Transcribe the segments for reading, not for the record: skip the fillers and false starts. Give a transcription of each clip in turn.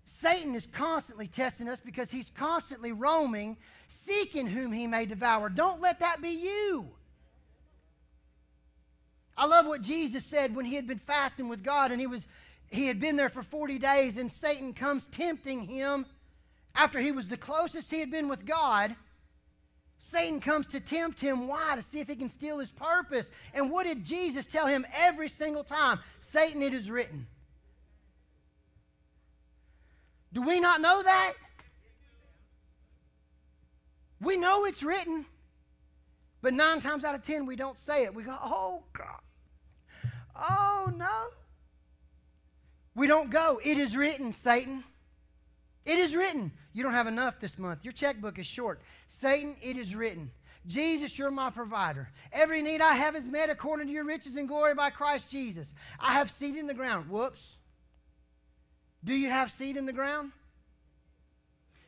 Satan is constantly testing us because he's constantly roaming, seeking whom he may devour. Don't let that be you. I love what Jesus said when he had been fasting with God, and he had been there for 40 days, and Satan comes tempting him after he was the closest he had been with God. Satan comes to tempt him. Why? To see if he can steal his purpose. And what did Jesus tell him every single time? Satan, it is written. Do we not know that? We know it's written. But 9 times out of 10, we don't say it. We go, oh, God. Oh, no. We don't go, it is written, Satan. It is written. You don't have enough this month. Your checkbook is short. Satan, it is written. Jesus, you're my provider. Every need I have is met according to your riches and glory by Christ Jesus. I have seed in the ground. Whoops. Do you have seed in the ground?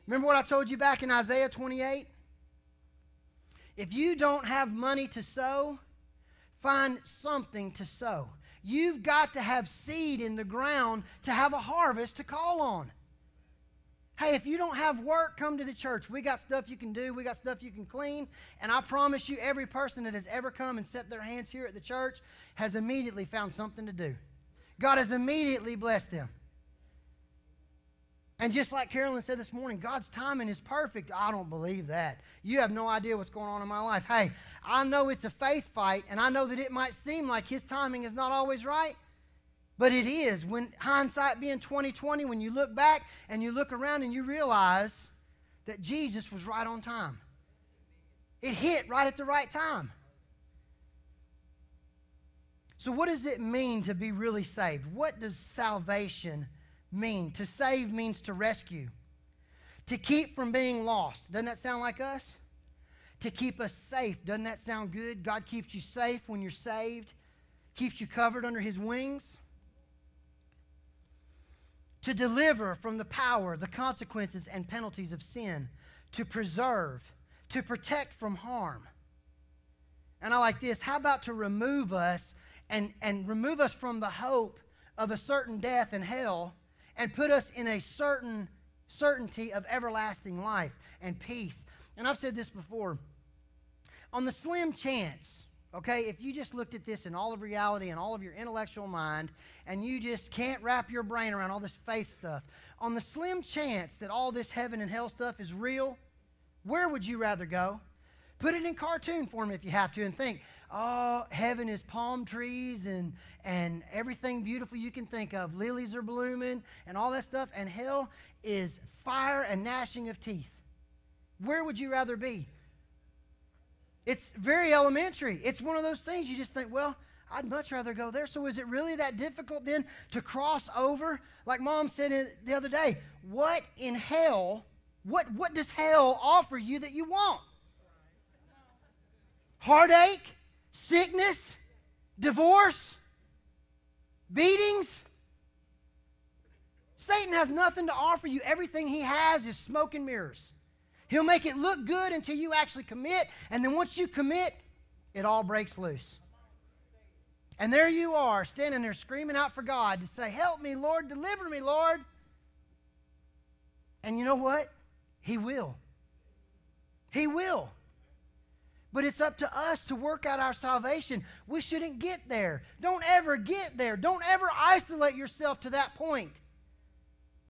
Remember what I told you back in Isaiah 28? If you don't have money to sow, find something to sow. You've got to have seed in the ground to have a harvest to call on. Hey, if you don't have work, come to the church. We got stuff you can do. We got stuff you can clean. And I promise you, every person that has ever come and set their hands here at the church has immediately found something to do. God has immediately blessed them. And just like Carolyn said this morning, God's timing is perfect. I don't believe that. You have no idea what's going on in my life. Hey, I know it's a faith fight, and I know that it might seem like His timing is not always right, but it is. When hindsight being 20/20, when you look back and you look around and you realize that Jesus was right on time. It hit right at the right time. So what does it mean to be really saved? What does salvation mean? To save means to rescue. To keep from being lost. Doesn't that sound like us? To keep us safe. Doesn't that sound good? God keeps you safe when you're saved. Keeps you covered under His wings. To deliver from the power, the consequences, and penalties of sin. To preserve. To protect from harm. And I like this. How about to remove us and remove us from the hope of a certain death and hell and put us in a certain certainty of everlasting life and peace. And I've said this before. On the slim chance, okay, if you just looked at this in all of reality and all of your intellectual mind and you just can't wrap your brain around all this faith stuff, on the slim chance that all this heaven and hell stuff is real, where would you rather go? Put it in cartoon form if you have to and think, oh, heaven is palm trees and everything beautiful you can think of. Lilies are blooming and all that stuff. And hell is fire and gnashing of teeth. Where would you rather be? It's very elementary. It's one of those things you just think, well, I'd much rather go there. So is it really that difficult then to cross over? Like Mom said the other day, what in hell, what does hell offer you that you want? Heartache? Sickness, divorce, beatings. Satan has nothing to offer you. Everything he has is smoke and mirrors. He'll make it look good until you actually commit, and then once you commit, it all breaks loose. And there you are, standing there screaming out for God to say, help me, Lord, deliver me, Lord. And you know what? He will. He will. But it's up to us to work out our salvation. We shouldn't get there. Don't ever get there. Don't ever isolate yourself to that point.